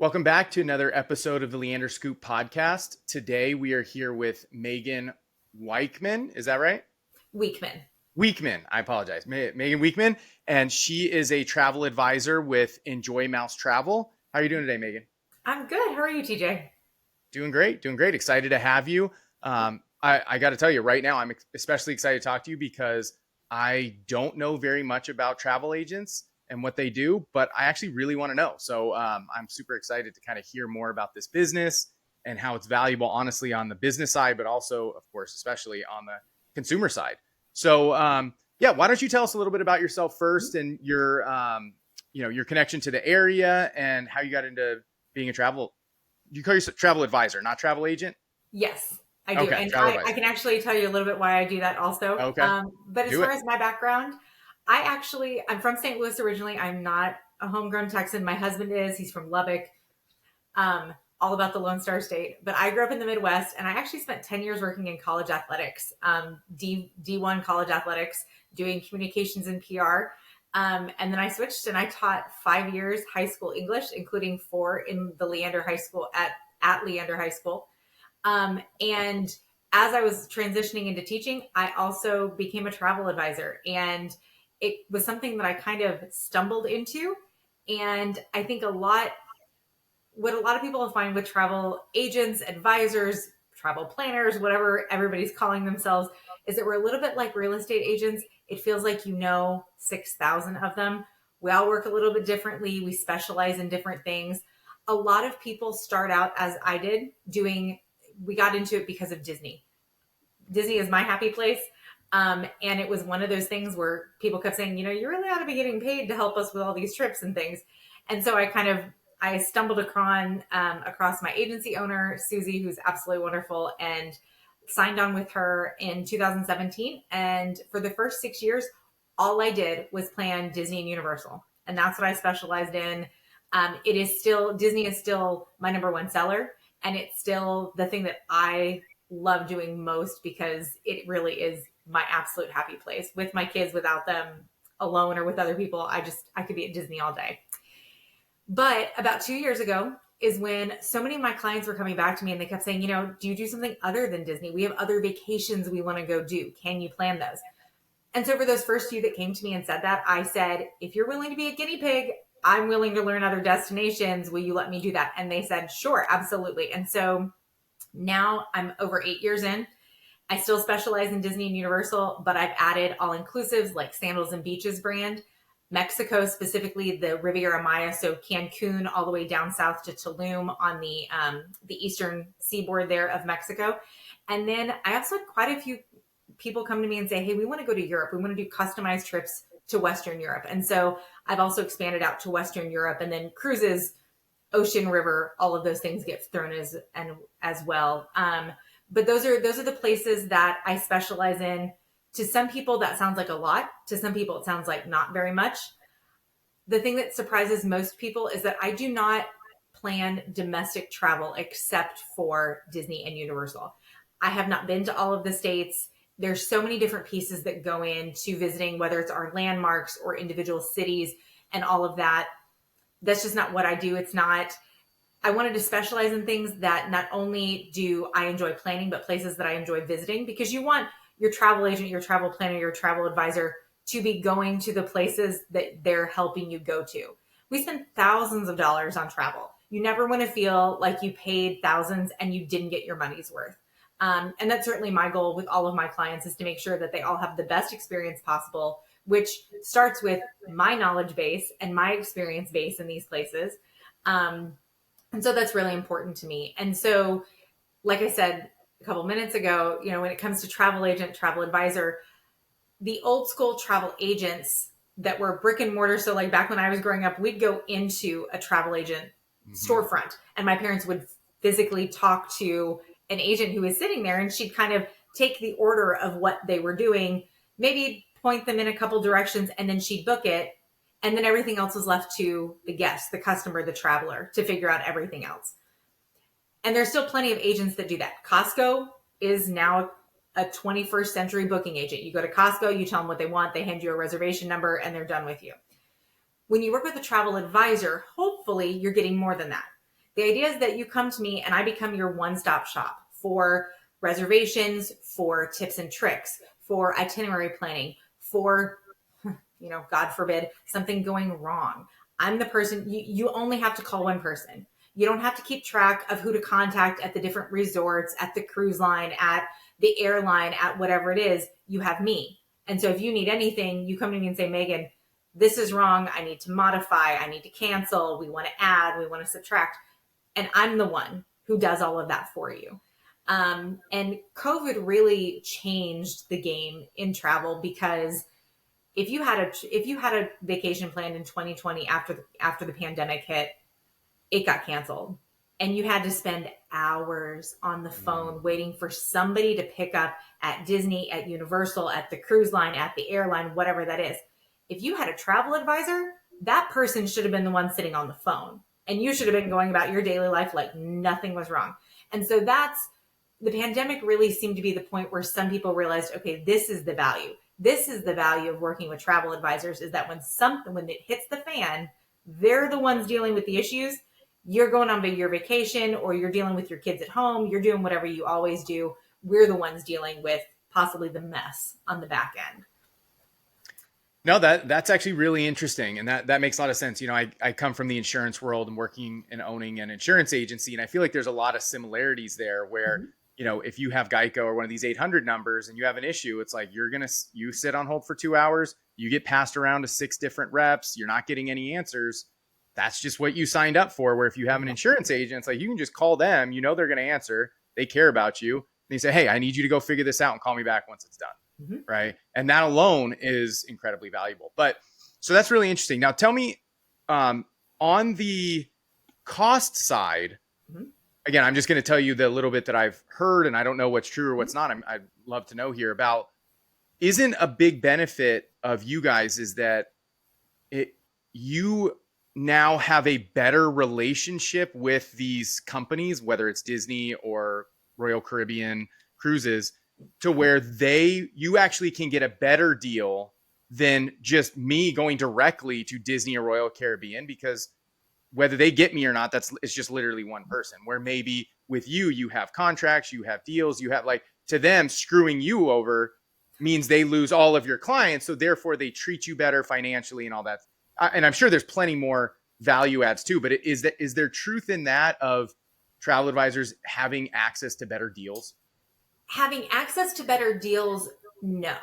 Welcome back to another episode of the Leander Scoop Podcast. Today we are here with Meaghan Wiechmann. Is that right? Wiechmann. I apologize. Meaghan Wiechmann. And she is a travel advisor with Enjoy Mouse Travel. How are you doing today, Meaghan? I'm good. How are you, TJ? Doing great. Excited to have you. I got to tell you right now, I'm especially excited to talk to you because I don't know very much about travel agents and what they do, but I actually really want to know. So I'm super excited to kind of hear more about this business and how it's valuable, honestly, on the business side, but also, of course, especially on the consumer side. So why don't you tell us a little bit about yourself first and your connection to the area and how you got into being you call yourself travel advisor, not travel agent? Yes, I do. Okay, and I can actually tell you a little bit why I do that also. Okay. But as far as my background, I'm from St. Louis originally. I'm not a homegrown Texan. My husband is. He's from Lubbock, all about the Lone Star State. But I grew up in the Midwest, and I actually spent 10 years working in college athletics, D1 college athletics, doing communications and PR. And then I switched and I taught 5 years high school English, including 4 in the Leander High School at Leander High School. And as I was transitioning into teaching, I also became a travel advisor, and it was something that I kind of stumbled into. And I think what a lot of people find with travel agents, advisors, travel planners, whatever everybody's calling themselves, is that we're a little bit like real estate agents. It feels like 6,000 of them. We all work a little bit differently. We specialize in different things. A lot of people start out as I did we got into it because of Disney. Disney is my happy place. And it was one of those things where people kept saying, you really ought to be getting paid to help us with all these trips and things. And so I stumbled across my agency owner, Susie, who's absolutely wonderful, and signed on with her in 2017. And for the first 6 years, all I did was plan Disney and Universal. And that's what I specialized in. Disney is still my number one seller. And it's still the thing that I love doing most because it really is my absolute happy place with my kids, without them, alone or with other people. I could be at Disney all day. But about 2 years ago is when so many of my clients were coming back to me and they kept saying, do you do something other than Disney? We have other vacations we want to go do. Can you plan those? And so for those first few that came to me and said that, I said, if you're willing to be a guinea pig, I'm willing to learn other destinations. Will you let me do that? And they said, sure, absolutely. And so now I'm over 8 years in. I still specialize in Disney and Universal, but I've added all-inclusives like Sandals and Beaches brand, Mexico, specifically the Riviera Maya, so Cancun all the way down south to Tulum on the eastern seaboard there of Mexico. And then I also had quite a few people come to me and say, hey, we want to go to Europe. We want to do customized trips to Western Europe. And so I've also expanded out to Western Europe, and then cruises, ocean, river, all of those things get thrown as well. But those are the places that I specialize in. To some people, that sounds like a lot. To some people, it sounds like not very much. The thing that surprises most people is that I do not plan domestic travel except for Disney and Universal. I have not been to all of the states. There's so many different pieces that go into visiting, whether it's our landmarks or individual cities and all of that. That's just not what I do. I wanted to specialize in things that not only do I enjoy planning, but places that I enjoy visiting, because you want your travel agent, your travel planner, your travel advisor to be going to the places that they're helping you go to. We spend thousands of dollars on travel. You never want to feel like you paid thousands and you didn't get your money's worth. And that's certainly my goal with all of my clients, is to make sure that they all have the best experience possible, which starts with my knowledge base and my experience base in these places. And so that's really important to me. And so, like I said a couple minutes ago, when it comes to travel agent, travel advisor, the old school travel agents that were brick and mortar. So like back when I was growing up, we'd go into a travel agent storefront, and my parents would physically talk to an agent who was sitting there, and she'd kind of take the order of what they were doing, maybe point them in a couple directions, and then she'd book it. And then everything else was left to the guest, the customer, the traveler, to figure out everything else. And there's still plenty of agents that do that. Costco is now a 21st century booking agent. You go to Costco, you tell them what they want, they hand you a reservation number, and they're done with you. When you work with a travel advisor, hopefully you're getting more than that. The idea is that you come to me and I become your one-stop shop for reservations, for tips and tricks, for itinerary planning, for, God forbid, something going wrong. I'm the person, you only have to call one person. You don't have to keep track of who to contact at the different resorts, at the cruise line, at the airline, at whatever it is. You have me. And so if you need anything, you come to me and say, Meaghan, this is wrong. I need to modify. I need to cancel. We want to add. We want to subtract. And I'm the one who does all of that for you. And COVID really changed the game in travel, because if you had a vacation planned in 2020 after the pandemic hit, it got canceled, and you had to spend hours on the phone waiting for somebody to pick up at Disney, at Universal, at the cruise line, at the airline, whatever that is. If you had a travel advisor, that person should have been the one sitting on the phone, and you should have been going about your daily life like nothing was wrong. And so the pandemic really seemed to be the point where some people realized, okay, this is the value. This is the value of working with travel advisors, is that when it hits the fan, they're the ones dealing with the issues. You're going on your vacation, or you're dealing with your kids at home. You're doing whatever you always do. We're the ones dealing with possibly the mess on the back end. No, that's actually really interesting. And that makes a lot of sense. I come from the insurance world and working and owning an insurance agency. And I feel like there's a lot of similarities there where, if you have Geico or one of these 800 numbers and you have an issue, it's like, you sit on hold for 2 hours, you get passed around to 6 different reps, you're not getting any answers. That's just what you signed up for. Where if you have an insurance agent, it's like, you can just call them, they're going to answer, they care about you. And they say, hey, I need you to go figure this out and call me back once it's done. Right. And that alone is incredibly valuable. But so that's really interesting. Now tell me, on the cost side, again, I'm just going to tell you the little bit that I've heard, and I don't know what's true or what's not. I'd love to know here about, isn't a big benefit of you guys is that you now have a better relationship with these companies, whether it's Disney or Royal Caribbean Cruises, to where you actually can get a better deal than just me going directly to Disney or Royal Caribbean, because whether they get me or not, it's just literally one person. Where maybe with you have contracts, you have deals, you have, like, to them, screwing you over means they lose all of your clients. So therefore they treat you better financially and all that. And I'm sure there's plenty more value adds too, but is there truth in that, of travel advisors having access to better deals? Having access to better deals, no.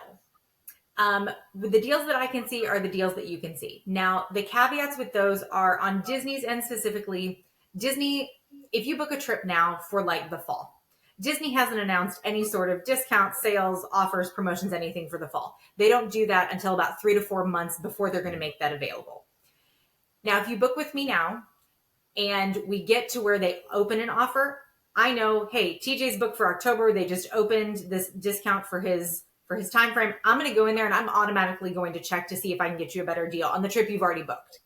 The deals that I can see are the deals that you can see. Now, the caveats with those are on Disney's end specifically. Disney, if you book a trip now for like the fall, Disney hasn't announced any sort of discounts, sales, offers, promotions, anything for the fall. They don't do that until about 3 to 4 months before they're going to make that available. Now, if you book with me now and we get to where they open an offer, I know, hey, TJ's booked for October. They just opened this discount for his time frame. I'm going to go in there and I'm automatically going to check to see if I can get you a better deal on the trip you've already booked.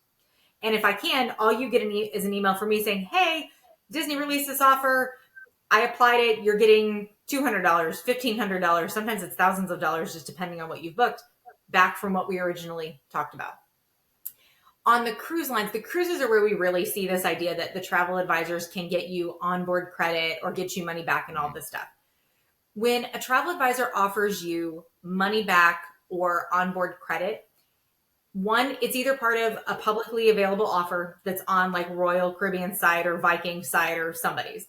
And if I can, all you get is an email from me saying, hey, Disney released this offer. I applied it. You're getting $200, $1,500. Sometimes it's thousands of dollars, just depending on what you've booked, back from what we originally talked about. On the cruise lines, the cruises are where we really see this idea that the travel advisors can get you onboard credit or get you money back and all this stuff. When a travel advisor offers you money back or onboard credit, one, it's either part of a publicly available offer that's on like Royal Caribbean site or Viking site or somebody's,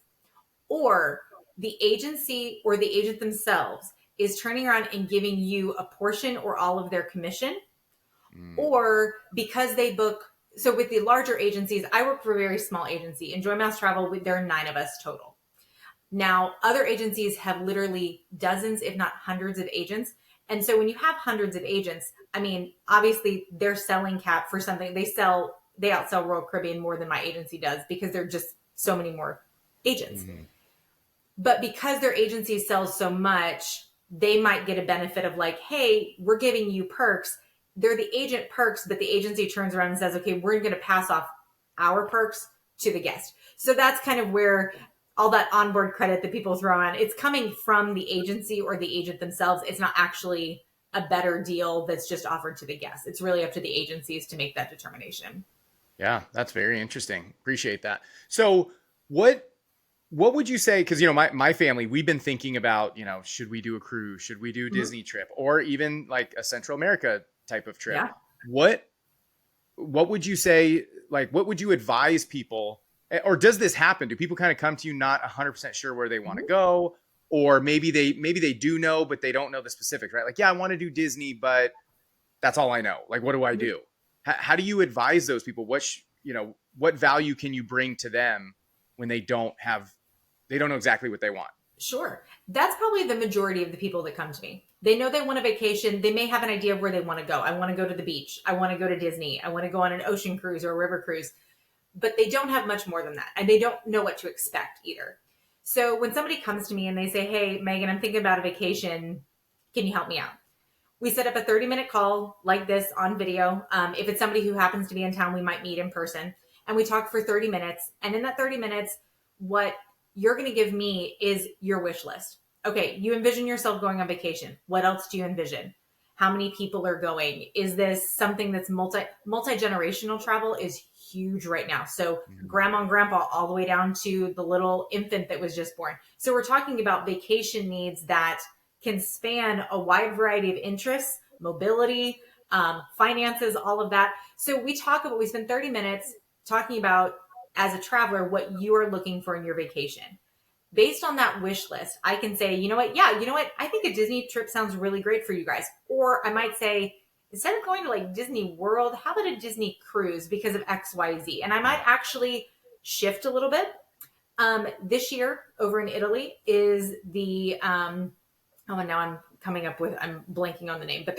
or the agency or the agent themselves is turning around and giving you a portion or all of their commission. Or because they book, so with the larger agencies, I work for a very small agency. Enjoy Mass Travel, there are 9 of us total. Now, other agencies have literally dozens, if not hundreds of agents. And so when you have hundreds of agents, I mean, obviously their selling cap for something, they outsell Royal Caribbean more than my agency does, because there are just so many more agents. But because their agency sells so much, they might get a benefit of like, hey, we're giving you perks. They're the agent perks, but the agency turns around and says, okay, we're going to pass off our perks to the guest. So that's kind of where all that onboard credit that people throw on, it's coming from the agency or the agent themselves. It's not actually a better deal that's just offered to the guest. It's really up to the agencies to make that determination. Yeah, that's very interesting. Appreciate that. So What what would you say? Because my family, we've been thinking about, should we do a cruise? Should we do a Mhm. Disney trip, or even like a Central America type of trip? Yeah, What what would you say? Like, what would you advise people? Or does this happen? Do people kind of come to you not 100% sure where they want to Mhm. go, or maybe they do know but they don't know the specifics, right? Like, yeah, I want to do Disney, but that's all I know. Like, what do I Mhm. do? How do you advise those people? What value can you bring to them when they don't know exactly what they want? Sure. That's probably the majority of the people that come to me. They know they want a vacation. They may have an idea of where they want to go. I want to go to the beach. I want to go to Disney. I want to go on an ocean cruise or a river cruise, but they don't have much more than that. And they don't know what to expect either. So when somebody comes to me and they say, "Hey, Meaghan, I'm thinking about a vacation. Can you help me out?" We set up a 30-minute call like this on video. If it's somebody who happens to be in town, we might meet in person. And we talk for 30 minutes. And in that 30 minutes, what you're going to give me is your wish list. Okay, you envision yourself going on vacation. What else do you envision? How many people are going? Is this something that's multi-generational? Travel is huge right now. So grandma and grandpa all the way down to the little infant that was just born. So we're talking about vacation needs that can span a wide variety of interests, mobility, finances, all of that. So we spend 30 minutes talking about, as a traveler, what you are looking for in your vacation. Based on that wish list, I can say, you know what? Yeah, you know what? I think a Disney trip sounds really great for you guys. Or I might say, instead of going to like Disney World, how about a Disney cruise because of XYZ? And I might actually shift a little bit. This year over in Italy is and now I'm blanking on the name, but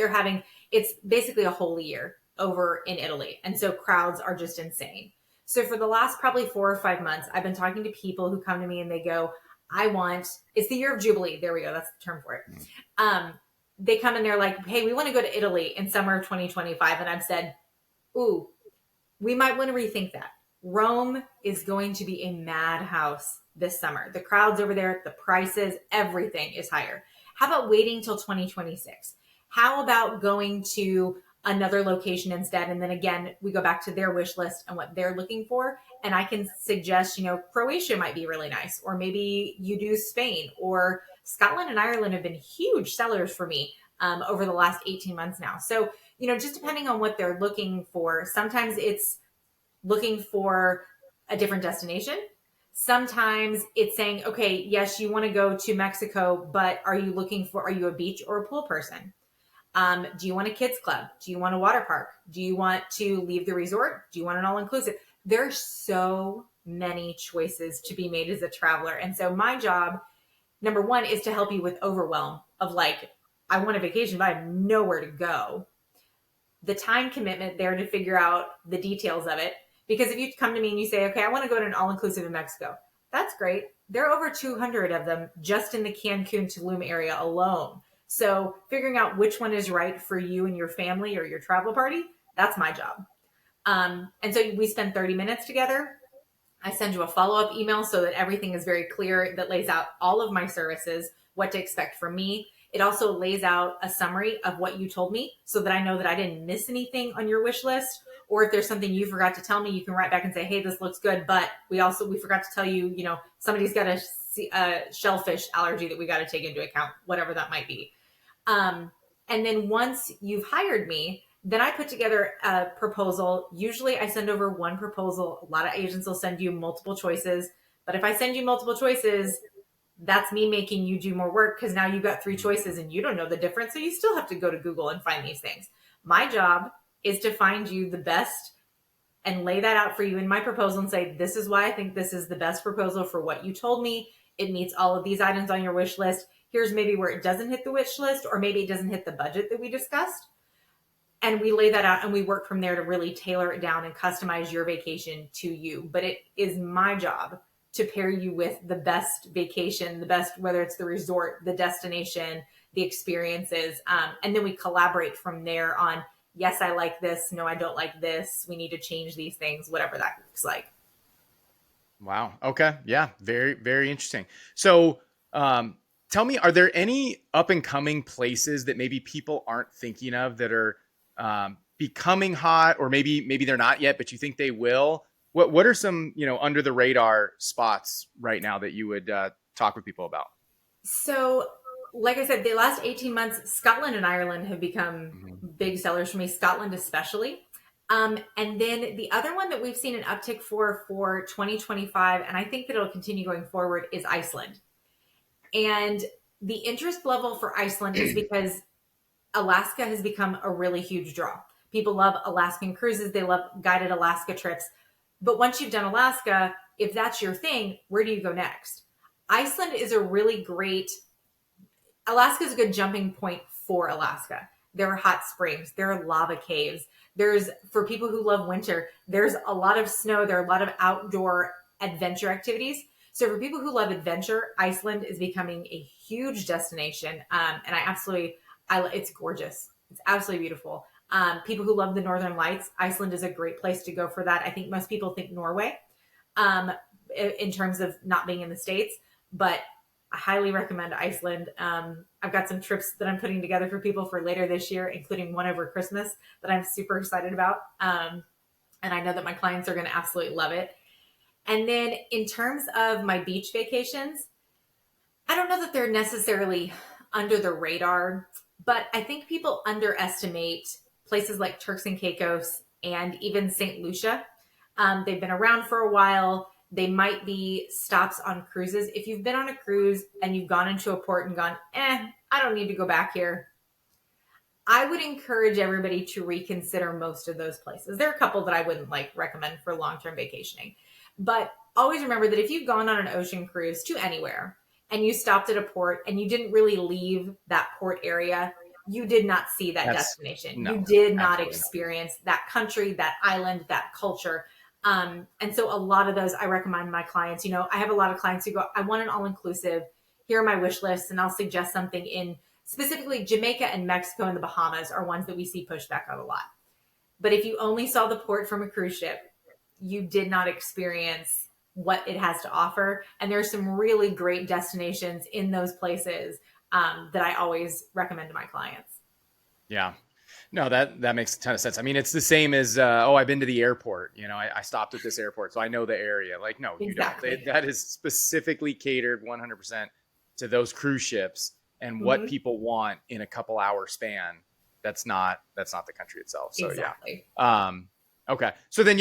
it's basically a holy year over in Italy. And so crowds are just insane. So for the last probably 4 or 5 months, I've been talking to people who come to me and they go, it's the year of Jubilee. There we go. That's the term for it. They come and they're like, hey, we want to go to Italy in summer of 2025. And I've said, ooh, we might want to rethink that. Rome is going to be a madhouse this summer. The crowds over there, the prices, everything is higher. How about waiting till 2026? How about going to another location instead? And then again, we go back to their wish list and what they're looking for. And I can suggest, Croatia might be really nice, or maybe you do Spain, or Scotland and Ireland have been huge sellers for me over the last 18 months now. So, just depending on what they're looking for, sometimes it's looking for a different destination. Sometimes it's saying, okay, yes, you want to go to Mexico, but are you a beach or a pool person? Do you want a kids club? Do you want a water park? Do you want to leave the resort? Do you want an all inclusive? There's so many choices to be made as a traveler. And so my job, number one, is to help you with overwhelm of like, I want a vacation, but I have nowhere to go. The time commitment there to figure out the details of it. Because if you come to me and you say, okay, I want to go to an all inclusive in Mexico, that's great. There are over 200 of them just in the Cancun, Tulum area alone. So figuring out which one is right for you and your family or your travel party, that's my job. And so we spend 30 minutes together. I send you a follow-up email so that everything is very clear, that lays out all of my services, what to expect from me. It also lays out a summary of what you told me so that I know that I didn't miss anything on your wish list. Or if there's something you forgot to tell me, you can write back and say, hey, this looks good, but we forgot to tell you, somebody's got a shellfish allergy that we got to take into account, whatever that might be. And then once you've hired me, then I put together a proposal. Usually I send over one proposal. A lot of agents will send you multiple choices. But if I send you multiple choices, that's me making you do more work, because now you've got 3 choices and you don't know the difference. So you still have to go to Google and find these things. My job is to find you the best and lay that out for you in my proposal and say, this is why I think this is the best proposal for what you told me. It meets all of these items on your wish list. Here's maybe where it doesn't hit the wish list, or maybe it doesn't hit the budget that we discussed. And we lay that out and we work from there to really tailor it down and customize your vacation to you. But it is my job to pair you with the best vacation, the best, whether it's the resort, the destination, the experiences. And then we collaborate from there on, yes, I like this. No, I don't like this. We need to change these things, whatever that looks like. Wow. Okay. Yeah. Very, very interesting. So, tell me, are there any up and coming places that maybe people aren't thinking of that are becoming hot, or maybe they're not yet, but you think they will? what are some, under the radar spots right now that you would talk with people about? So, like I said, the last 18 months, Scotland and Ireland have become big sellers for me, Scotland especially. And then the other one that we've seen an uptick for 2025, and I think that it'll continue going forward, is Iceland. And the interest level for Iceland is because Alaska has become a really huge draw. People love Alaskan cruises. They love guided Alaska trips. But once you've done Alaska, if that's your thing, where do you go next? Iceland is a really great, Alaska is a good jumping point for Alaska. There are hot springs. There are lava caves. For people who love winter, there's a lot of snow. There are a lot of outdoor adventure activities. So for people who love adventure, Iceland is becoming a huge destination. And it's gorgeous. It's absolutely beautiful. People who love the Northern Lights, Iceland is a great place to go for that. I think most people think Norway in terms of not being in the States, but I highly recommend Iceland. I've got some trips that I'm putting together for people for later this year, including one over Christmas that I'm super excited about. And I know that my clients are going to absolutely love it. And then in terms of my beach vacations, I don't know that they're necessarily under the radar, but I think people underestimate places like Turks and Caicos and even St. Lucia. They've been around for a while. They might be stops on cruises. If you've been on a cruise and you've gone into a port and gone, I don't need to go back here, I would encourage everybody to reconsider most of those places. There are a couple that I wouldn't recommend for long-term vacationing. But always remember that if you've gone on an ocean cruise to anywhere and you stopped at a port and you didn't really leave that port area, you did not see that destination. You did not experience that country, that island, that culture. And so a lot of those I recommend my clients. I have a lot of clients who go, I want an all-inclusive. Here are my wish lists, and I'll suggest something in specifically Jamaica and Mexico and the Bahamas are ones that we see pushback on a lot. But if you only saw the port from a cruise ship, you did not experience what it has to offer. And there's some really great destinations in those places that I always recommend to my clients. Yeah. No, that makes a ton of sense. I mean, it's the same as, I've been to the airport. I stopped at this airport, so I know the area. No, exactly. You don't. That is specifically catered 100% to those cruise ships and what people want in a couple hour span. That's not the country itself. So exactly. Yeah. Okay. So then,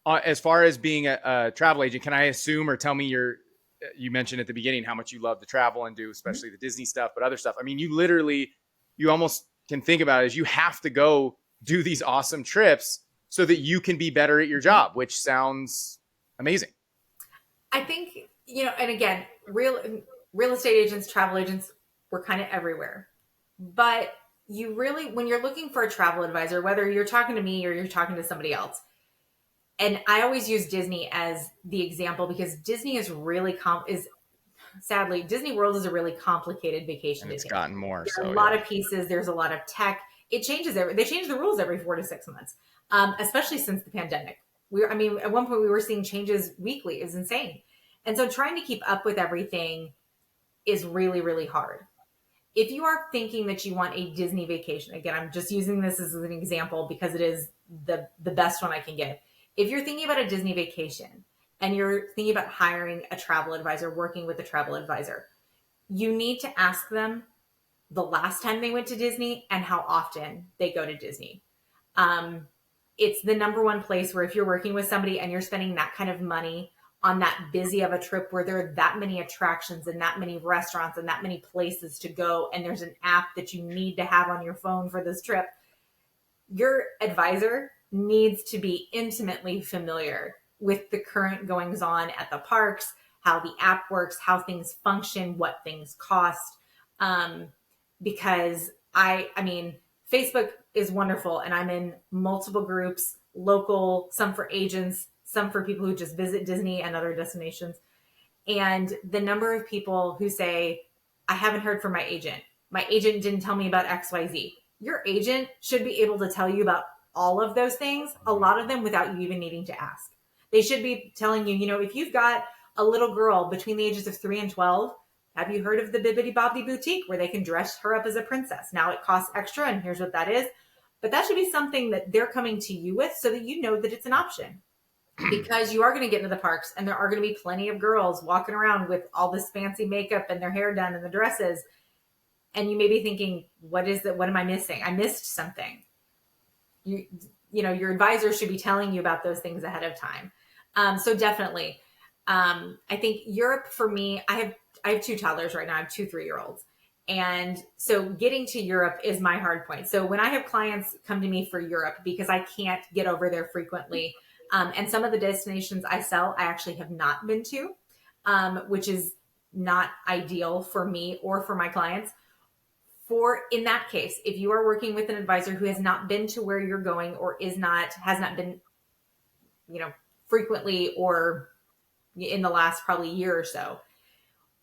as far as being a travel agent, can I assume or tell me you mentioned at the beginning how much you love to travel and do, especially the Disney stuff, but other stuff. I mean, you almost can think about it as you have to go do these awesome trips so that you can be better at your job, which sounds amazing. I think, and again, real estate agents, travel agents, we're kind of everywhere. But you really, when you're looking for a travel advisor, whether you're talking to me or you're talking to somebody else, and I always use Disney as the example because Disney is really sadly, Disney World is a really complicated vacation. And it's gotten more. There are a lot of pieces. There's a lot of tech. It changes. They change the rules every 4 to 6 months, especially since the pandemic. At one point we were seeing changes weekly. It was insane. And so trying to keep up with everything is really, really hard. If you are thinking that you want a Disney vacation, again, I'm just using this as an example because it is the best one I can give. If you're thinking about a Disney vacation and you're thinking about hiring a travel advisor, working with a travel advisor, you need to ask them the last time they went to Disney and how often they go to Disney. It's the number one place where if you're working with somebody and you're spending that kind of money on that busy of a trip where there are that many attractions and that many restaurants and that many places to go, and there's an app that you need to have on your phone for this trip, your advisor needs to be intimately familiar with the current goings on at the parks, how the app works, how things function, what things cost. Because Facebook is wonderful and I'm in multiple groups, local, some for agents, some for people who just visit Disney and other destinations. And the number of people who say, I haven't heard from my agent. My agent didn't tell me about XYZ. Your agent should be able to tell you about all of those things, a lot of them without you even needing to ask. They should be telling you, if you've got a little girl between the ages of 3 and 12, have you heard of the Bibbidi Bobbidi Boutique where they can dress her up as a princess? Now it costs extra and here's what that is. But that should be something that they're coming to you with so that you know that it's an option. because you are going to get into the parks and there are going to be plenty of girls walking around with all this fancy makeup and their hair done and the dresses. And you may be thinking, what is that? What am I missing? I missed something. Your advisor should be telling you about those things ahead of time. So definitely, I think Europe for me, I have two toddlers right now. I have two 3-year-olds. And so getting to Europe is my hard point. So when I have clients come to me for Europe, because I can't get over there frequently, and some of the destinations I sell, I actually have not been to, which is not ideal for me or for my clients. In that case, if you are working with an advisor who has not been to where you're going or has not been, frequently or in the last probably year or so,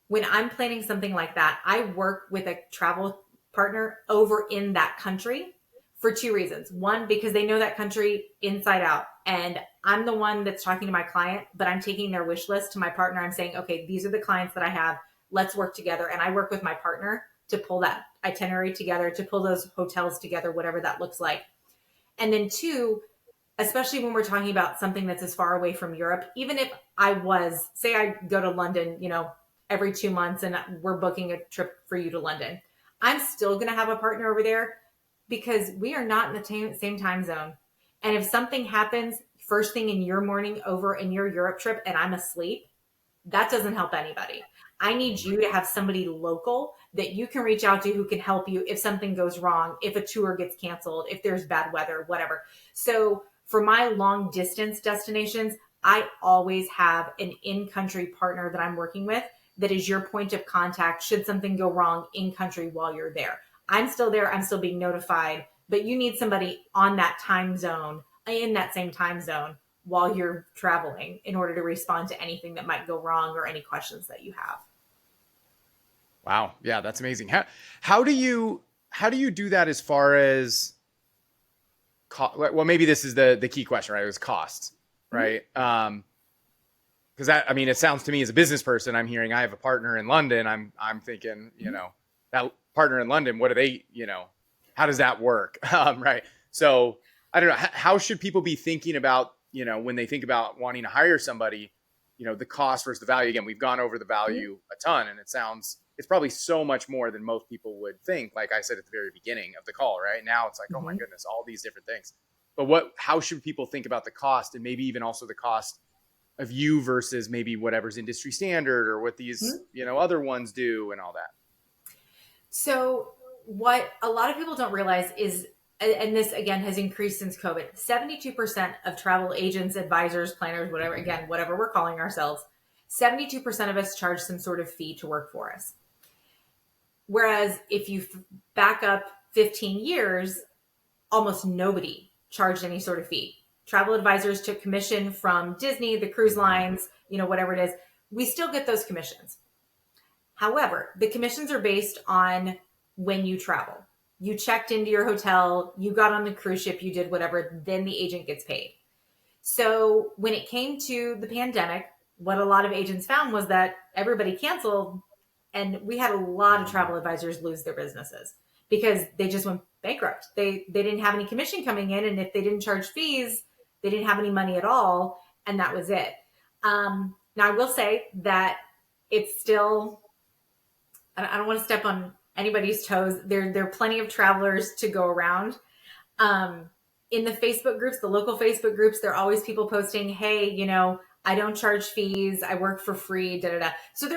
when I'm planning something like that, I work with a travel partner over in that country for 2 reasons. One, because they know that country inside out. And I'm the one that's talking to my client, but I'm taking their wish list to my partner. I'm saying, okay, these are the clients that I have. Let's work together. And I work with my partner to pull that itinerary together, to pull those hotels together, whatever that looks like. And then 2, especially when we're talking about something that's as far away from Europe, even if say I go to London, every 2 months and we're booking a trip for you to London, I'm still going to have a partner over there because we are not in the same time zone. And if something happens first thing in your morning over in your Europe trip and I'm asleep, that doesn't help anybody. I need you to have somebody local that you can reach out to who can help you if something goes wrong, if a tour gets canceled, if there's bad weather, whatever. So for my long distance destinations, I always have an in-country partner that I'm working with that is your point of contact should something go wrong in country while you're there. I'm still there. I'm still being notified, but you need somebody on that time zone, in that same time zone while you're traveling in order to respond to anything that might go wrong or any questions that you have. Wow. Yeah, that's amazing. How do you do that as far as well, maybe this is the key question, right? It was costs, right? Mm-hmm. Because it sounds to me as a business person, I'm hearing I have a partner in London. I'm thinking, that partner in London, what do they, how does that work? Right. So I don't know. How should people be thinking about, when they think about wanting to hire somebody, the cost versus the value? Again, we've gone over the value a ton, and it's probably so much more than most people would think. Like I said at the very beginning of the call, right? Now it's like, oh my goodness, all these different things. But how should people think about the cost, and maybe even also the cost of you versus maybe whatever's industry standard or what these, other ones do and all that? So what a lot of people don't realize is, and this again has increased since COVID, 72% of travel agents, advisors, planners, whatever we're calling ourselves, 72% of us charge some sort of fee to work for us. Whereas if you back up 15 years, almost nobody charged any sort of fee. Travel advisors took commission from Disney, the cruise lines, whatever it is. We still get those commissions. However, the commissions are based on when you travel. You checked into your hotel, you got on the cruise ship, you did whatever, then the agent gets paid. So when it came to the pandemic, what a lot of agents found was that everybody canceled, and we had a lot of travel advisors lose their businesses because they just went bankrupt. They didn't have any commission coming in, and if they didn't charge fees, they didn't have any money at all, and that was it. Now, I will say that it's still, I don't want to step on anybody's toes. There are plenty of travelers to go around. In the Facebook groups, the local Facebook groups, there are always people posting, hey, I don't charge fees. I work for free, da, da, da. So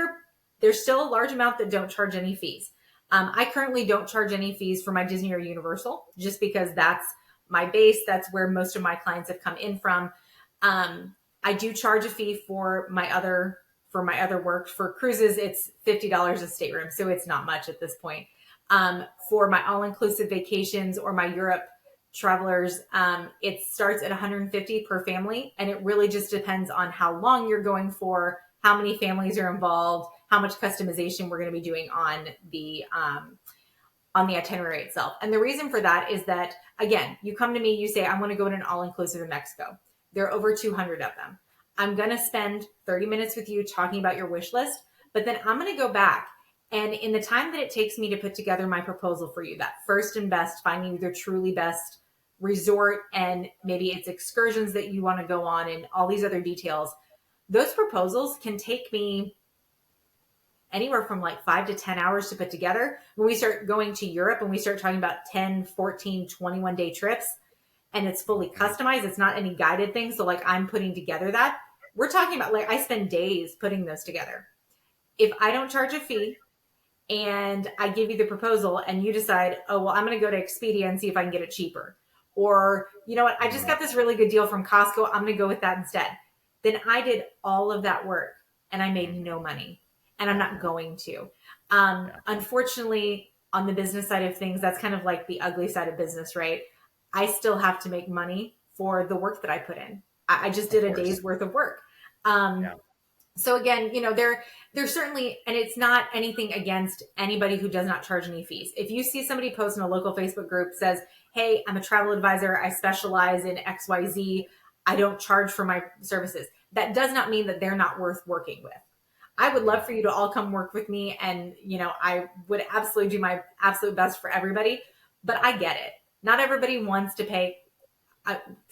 there's still a large amount that don't charge any fees. I currently don't charge any fees for my Disney or Universal just because that's my base. That's where most of my clients have come in from. I do charge a fee for my other work. For cruises, it's $50 a stateroom. So it's not much at this point. For my all-inclusive vacations or my Europe travelers, it starts at $150 per family. And it really just depends on how long you're going for, how many families are involved, how much customization we're going to be doing on the itinerary itself. And the reason for that is that, again, you come to me, you say, I want to go to an all-inclusive in Mexico. There are over 200 of them. I'm going to spend 30 minutes with you talking about your wish list, but then I'm going to go back. And in the time that it takes me to put together my proposal for you, that first and best, finding you the truly best resort and maybe it's excursions that you want to go on and all these other details, those proposals can take me anywhere from like 5 to 10 hours to put together. When we start going to Europe and we start talking about 10, 14, 21 day trips and it's fully customized, it's not any guided thing. So like I'm putting together that, we're talking about like I spend days putting those together. If I don't charge a fee and I give you the proposal and you decide, oh, well, I'm going to go to Expedia and see if I can get it cheaper. Or, you know what, I just got this really good deal from Costco. I'm going to go with that instead. Then I did all of that work and I made no money. And I'm not going to. Unfortunately, on the business side of things, that's kind of like the ugly side of business, right? I still have to make money for the work that I put in. I just did a day's worth of work. So again, you know, there's certainly, and it's not anything against anybody who does not charge any fees. If you see somebody post in a local Facebook group says, hey, I'm a travel advisor, I specialize in XYZ, I don't charge for my services. That does not mean that they're not worth working with. I would love for you to all come work with me. And, you know, I would absolutely do my absolute best for everybody, but I get it. Not everybody wants to pay.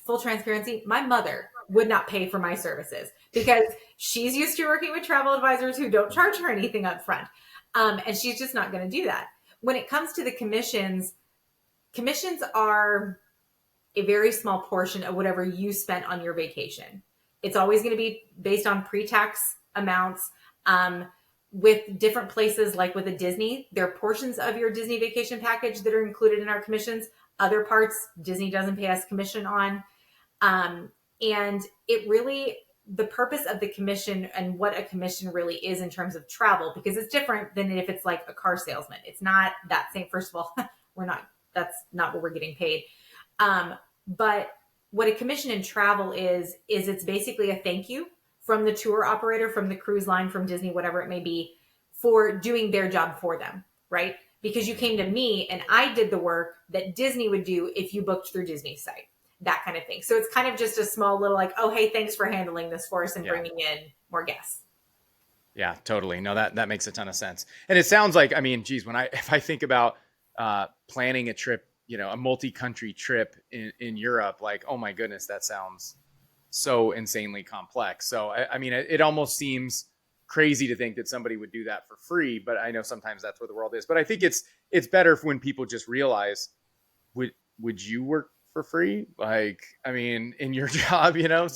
Full transparency, my mother would not pay for my services because she's used to working with travel advisors who don't charge her anything up front. And she's just not going to do that. When it comes to the commissions are a very small portion of whatever you spent on your vacation. It's always going to be based on pre-tax amounts. With different places, like with a Disney, there are portions of your Disney vacation package that are included in our commissions. Other parts, Disney doesn't pay us commission on. And it really, the purpose of the commission and what a commission really is in terms of travel, because it's different than if it's like a car salesman. It's not that same. First of all, that's not what we're getting paid. But what a commission in travel is it's basically a thank you from the tour operator, from the cruise line, from Disney, whatever it may be, for doing their job for them, right? Because you came to me and I did the work that Disney would do if you booked through Disney's site, that kind of thing. So it's kind of just a small little like, oh, hey, thanks for handling this for us and bringing in more guests. Yeah, totally. No, that makes a ton of sense. And it sounds like, I mean, geez, if I think about planning a trip, you know, a multi-country trip in Europe, like, oh my goodness, that sounds so insanely complex. So, I mean, it almost seems crazy to think that somebody would do that for free, but I know sometimes that's where the world is. But I think it's better when people just realize, would you work for free? Like, I mean, in your job, you know,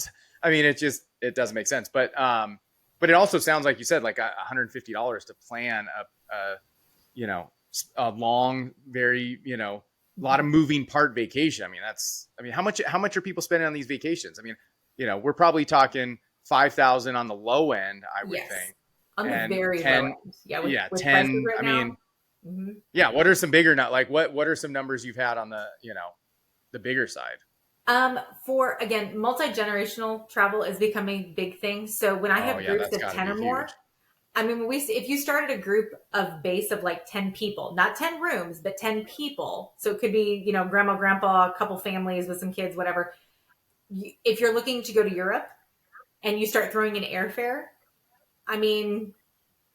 I mean, it doesn't make sense. But it also sounds like you said, like $150 to plan a long, very, you know, a lot of moving part vacation. I mean, how much are people spending on these vacations? I mean, you know, we're probably talking 5,000 on the low end, I would think. On the very low end. With 10. Right I now. mean, yeah. What are some bigger, like what are some numbers you've had on the, you know, the bigger side? For again, multi-generational travel is becoming a big thing. So when I have groups of 10 or more, I mean, if you started a group of base of like 10 people, not 10 rooms, but 10 people. So it could be, you know, grandma, grandpa, a couple families with some kids, whatever. If you're looking to go to Europe and you start throwing in airfare, I mean,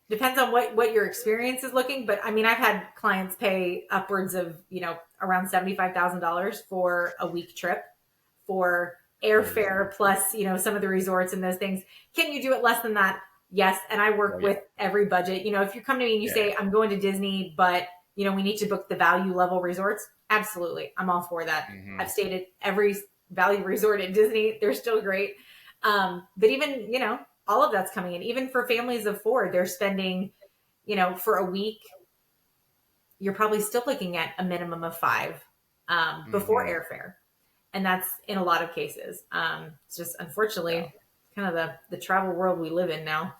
depends on what your experience is looking. But I mean, I've had clients pay upwards of, you know, around $75,000 for a week trip for airfare plus, you know, some of the resorts and those things. Can you do it less than that? Yes. And I work with every budget. You know, if you come to me and you say, I'm going to Disney, but, you know, we need to book the value level resorts. Absolutely. I'm all for that. I've stayed at every value resort at Disney. They're still great. But even, you know, all of that's coming in. Even for families of 4, they're spending, you know, for a week, you're probably still looking at a minimum of 5 before airfare. And that's in a lot of cases. It's just unfortunately kind of the travel world we live in now.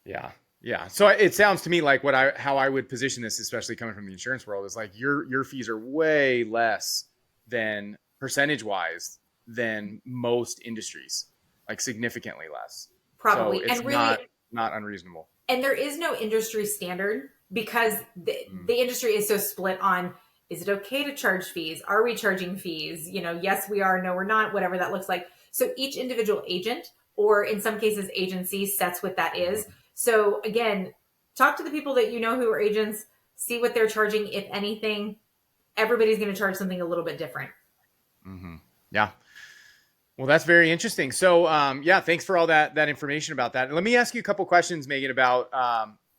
Yeah. Yeah. So it sounds to me like how I would position this, especially coming from the insurance world, is like your fees are way less than percentage wise than most industries, like significantly less. Probably. So it's and really, not unreasonable. And there is no industry standard because the industry is so split on, is it okay to charge fees? Are we charging fees? You know, yes, we are. No, we're not, whatever that looks like. So each individual agent, or in some cases agency, sets what that is. So again, talk to the people that you know who are agents, see what they're charging. If anything, everybody's going to charge something a little bit different. Mm-hmm. Yeah. Well, that's very interesting. So, yeah, thanks for all that information about that. Let me ask you a couple questions, Meaghan, about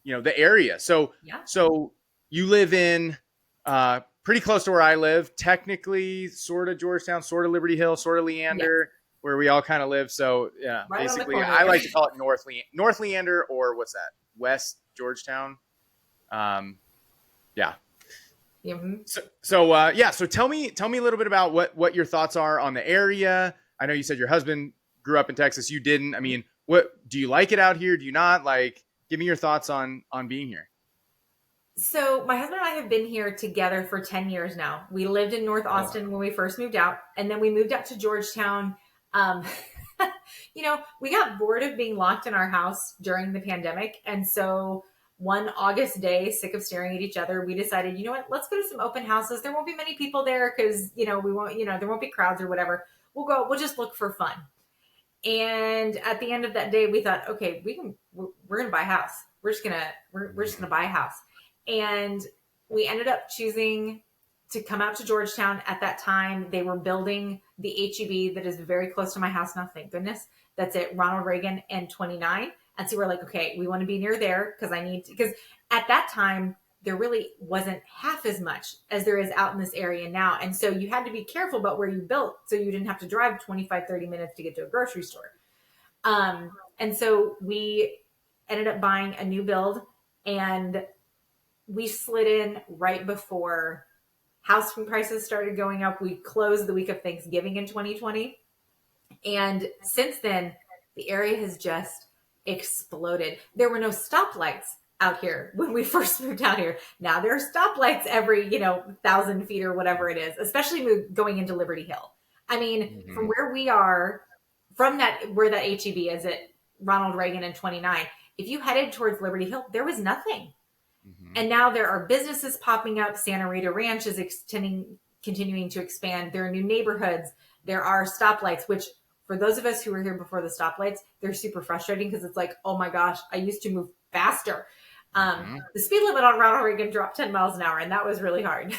the area. Yeah. So you live in pretty close to where I live, technically, sort of Georgetown, sort of Liberty Hill, sort of Yes. Leander, where we all kind of live. So, yeah, Right on the basically, corner I there. like to call it North Leander, or what's that? West Georgetown. Yeah. Mm-hmm. So tell me a little bit about what your thoughts are on the area. I know you said your husband grew up in Texas. You didn't. I mean, what do you like it out here? Do you not like? Give me your thoughts on being here. So my husband and I have been here together for 10 years now. We lived in North Austin when we first moved out, and then we moved up to Georgetown. Um, we got bored of being locked in our house during the pandemic. And so one August day, sick of staring at each other, we decided, you know what, let's go to some open houses. There won't be many people there because, we won't, there won't be crowds or whatever. We'll just look for fun. And at the end of that day, we thought, okay, we're going to buy a house. We're just going to buy a house. And we ended up choosing to come out to Georgetown. At that time, they were building the HEB that is very close to my house now, thank goodness. That's at Ronald Reagan and 29. And so we're like, okay, we want to be near there because at that time, there really wasn't half as much as there is out in this area now. And so you had to be careful about where you built so you didn't have to drive 25, 30 minutes to get to a grocery store. And so we ended up buying a new build, and we slid in right before house prices started going up. We closed the week of Thanksgiving in 2020. And since then, the area has just exploded. There were no stoplights out here when we first moved out here. Now there are stoplights every, 1,000 feet or whatever it is, especially going into Liberty Hill. I mean, from where we are, where that HEB is at Ronald Reagan and 29, if you headed towards Liberty Hill, there was nothing. And now there are businesses popping up. Santa Rita Ranch is continuing to expand. There are new neighborhoods. There are stoplights, which for those of us who were here before the stoplights, they're super frustrating because it's like, oh my gosh, I used to move faster. The speed limit on Ronald Reagan dropped 10 miles an hour, and that was really hard.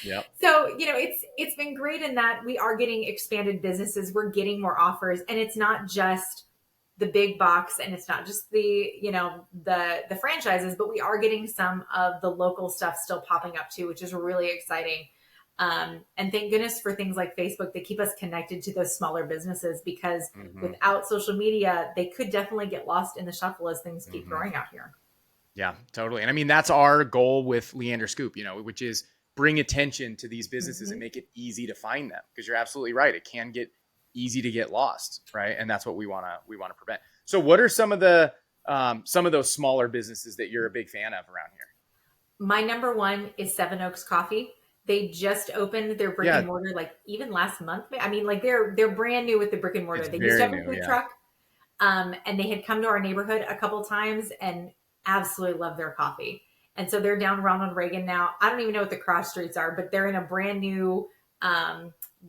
Yep. So, it's been great in that we are getting expanded businesses. We're getting more offers, and it's not just the big box, and it's not just the franchises, but we are getting some of the local stuff still popping up too, which is really exciting. And thank goodness for things like Facebook that keep us connected to those smaller businesses, because without social media, they could definitely get lost in the shuffle as things keep growing out here. Yeah, totally. And I mean, that's our goal with Leander Scoop, which is bring attention to these businesses and make it easy to find them, because you're absolutely right. It can get easy to get lost, right? And that's what we want to prevent. So what are some of those smaller businesses that you're a big fan of around here? My number one is Seven Oaks Coffee. They just opened their brick and mortar even last month. I mean, they're brand new with the brick and mortar. They used to have a food truck, and they had come to our neighborhood a couple times and absolutely love their coffee. And so they're down Ronald Reagan now. I don't even know what the cross streets are, but they're in a brand new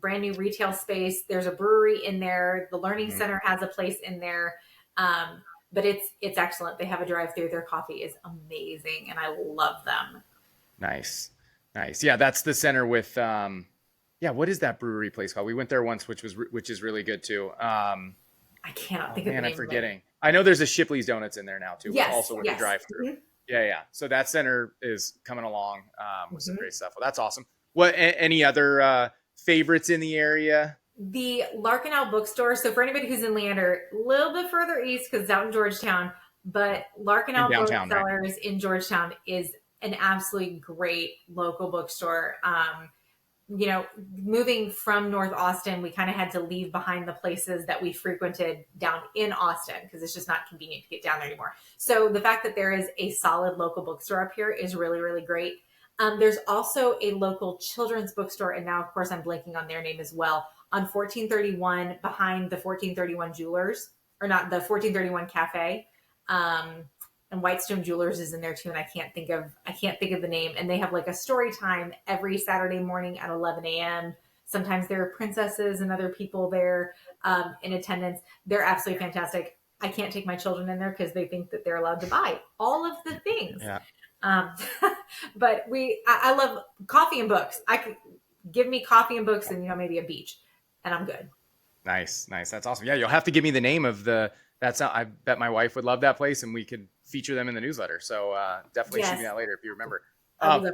retail space. There's a brewery in there. The Learning Center has a place in there. But it's excellent. They have a drive-through. Their coffee is amazing, and I love them. Nice. Yeah, that's the center with what is that brewery place called? We went there once, which is really good too. I cannot think of the name. I'm forgetting. I know there's a Shipley's Donuts in there now too. Yes, also with the drive-through. Yeah. So that center is coming along with some great stuff. Well, that's awesome. What any other favorites in the area? The Larkenau bookstore. So for anybody who's in Leander, a little bit further east because it's out in Georgetown, but Larkenau Booksellers in Georgetown is an absolutely great local bookstore. Moving from North Austin, we kind of had to leave behind the places that we frequented down in Austin because it's just not convenient to get down there anymore. So the fact that there is a solid local bookstore up here is really, really great. There's also a local children's bookstore, and now, of course, I'm blanking on their name as well, on 1431 behind the 1431 Jewelers, or not, the 1431 Cafe. And Whitestone Jewelers is in there too, and I can't think of the name. And they have like a story time every Saturday morning at 11 a.m. Sometimes there are princesses and other people there in attendance. They're absolutely fantastic. I can't take my children in there because they think that they're allowed to buy all of the things. Yeah. But I love coffee and books. give me coffee and books and, maybe a beach, and I'm good. Nice. That's awesome. Yeah, you'll have to give me the name of I bet my wife would love that place, and we could feature them in the newsletter. So definitely shoot me that later if you remember.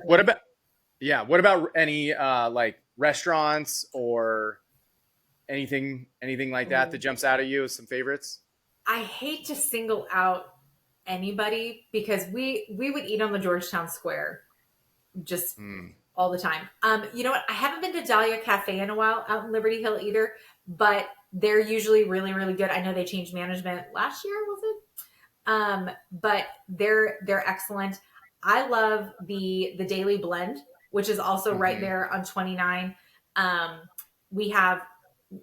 What about any like restaurants or anything like that jumps out at you as some favorites? I hate to single out anybody because we would eat on the Georgetown Square just all the time. You know what? I haven't been to Dahlia Cafe in a while out in Liberty Hill either, but they're usually really, really good. I know they changed management last year, was it? But they're excellent. I love the Daily Blend, which is also right there on 29. We have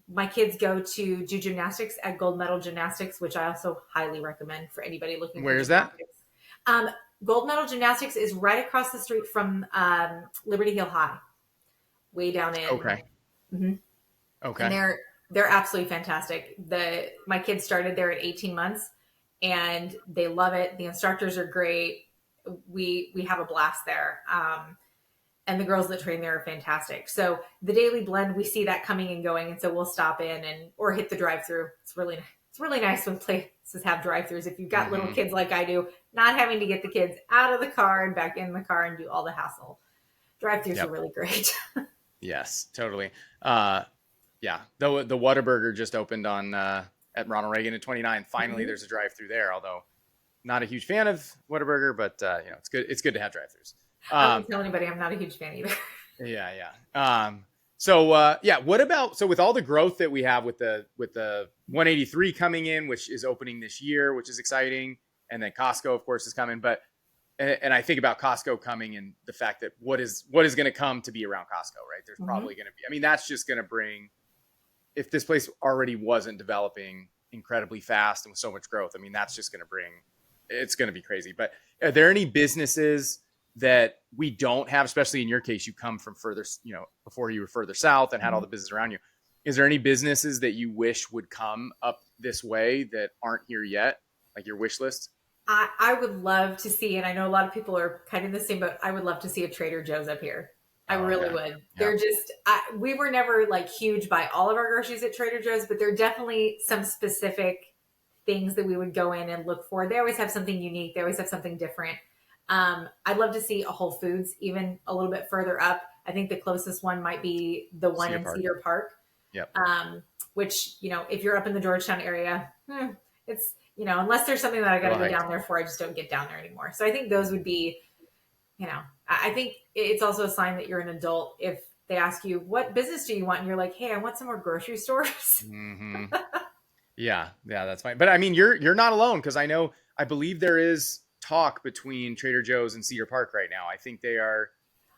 my kids go to do gymnastics at Gold Medal Gymnastics, which I also highly recommend for anybody looking. Where is that? Gold Medal Gymnastics is right across the street from Liberty Hill High, way down in. Okay. Mm-hmm. Okay. And they're absolutely fantastic. My kids started there at 18 months, and they love it. The instructors are great. We have a blast there. And the girls that train there are fantastic. So the Daily Blend, we see that coming and going. And so we'll stop in or hit the drive-through. It's really nice when places have drive-throughs. If you've got little kids like I do, not having to get the kids out of the car and back in the car and do all the hassle. Drive-throughs are really great. Yes, totally. Yeah. The Whataburger just opened on at Ronald Reagan at 29. Finally, there's a drive-through there. Although not a huge fan of Whataburger, but it's good. It's good to have drive-throughs. I won't tell anybody I'm not a huge fan either. Yeah. What about, so with all the growth that we have with the 183 coming in, which is opening this year, which is exciting. And then Costco, of course, is coming. But, and I think about Costco coming and the fact that what is going to come to be around Costco, right? There's probably going to be, that's just going to bring, if this place already wasn't developing incredibly fast and with so much growth, that's just going to bring, it's going to be crazy. But are there any businesses that we don't have, especially in your case, you come from further, before you were further south and had all the business around you. Is there any businesses that you wish would come up this way that aren't here yet? Like your wish list? I would love to see, and I know a lot of people are kind of the same, but I would love to see a Trader Joe's up here. I really would. Yeah. They're just, we were never like huge by all of our groceries at Trader Joe's, but there are definitely some specific things that we would go in and look for. They always have something unique. They always have something different. I'd love to see a Whole Foods even a little bit further up. I think the closest one might be the one in Cedar Park. Yep. Which, if you're up in the Georgetown area, it's, unless there's something that I got to go down there for, I just don't get down there anymore. So I think those would be, I think it's also a sign that you're an adult if they ask you, what business do you want? And you're like, hey, I want some more grocery stores. Yeah, that's fine. But you're not alone, because I believe there is talk between Trader Joe's and Cedar Park right now. I think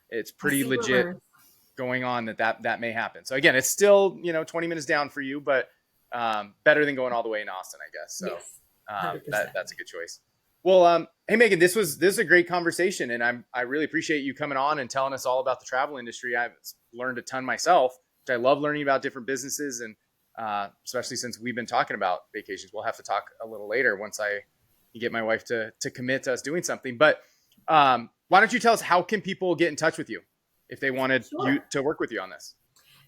it's pretty legit going on that may happen. So again, it's still, 20 minutes down for you, but better than going all the way in Austin, I guess. So yes, that's a good choice. Well, hey Meaghan, this is a great conversation, and I really appreciate you coming on and telling us all about the travel industry. I've learned a ton myself, which I love learning about different businesses, and especially since we've been talking about vacations. We'll have to talk a little later once you get my wife to commit to us doing something. But why don't you tell us, how can people get in touch with you if they wanted you to work with you on this?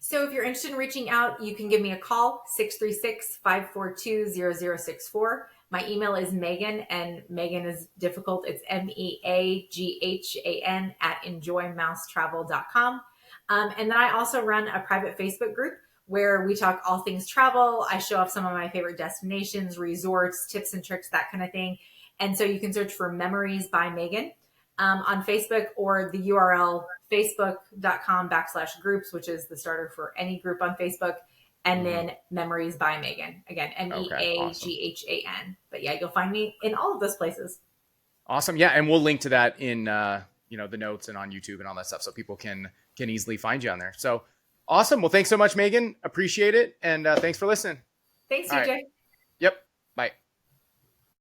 So if you're interested in reaching out, you can give me a call, 636-542-0064. My email is Meaghan, and Meaghan is difficult. It's MEAGHAN @enjoymousetravel.com. And then I also run a private Facebook group where we talk all things travel. I show off some of my favorite destinations, resorts, tips and tricks, that kind of thing. And so you can search for Memories by Meaghan on Facebook, or the URL facebook.com/groups, which is the starter for any group on Facebook. And then Memories by Meaghan. Again, MEAGHAN. But yeah, you'll find me in all of those places. Awesome. Yeah. And we'll link to that in, the notes and on YouTube and all that stuff, so people can easily find you on there. So awesome. Well, thanks so much, Meaghan. Appreciate it. And thanks for listening. Thanks, TJ. Right. Yep. Bye.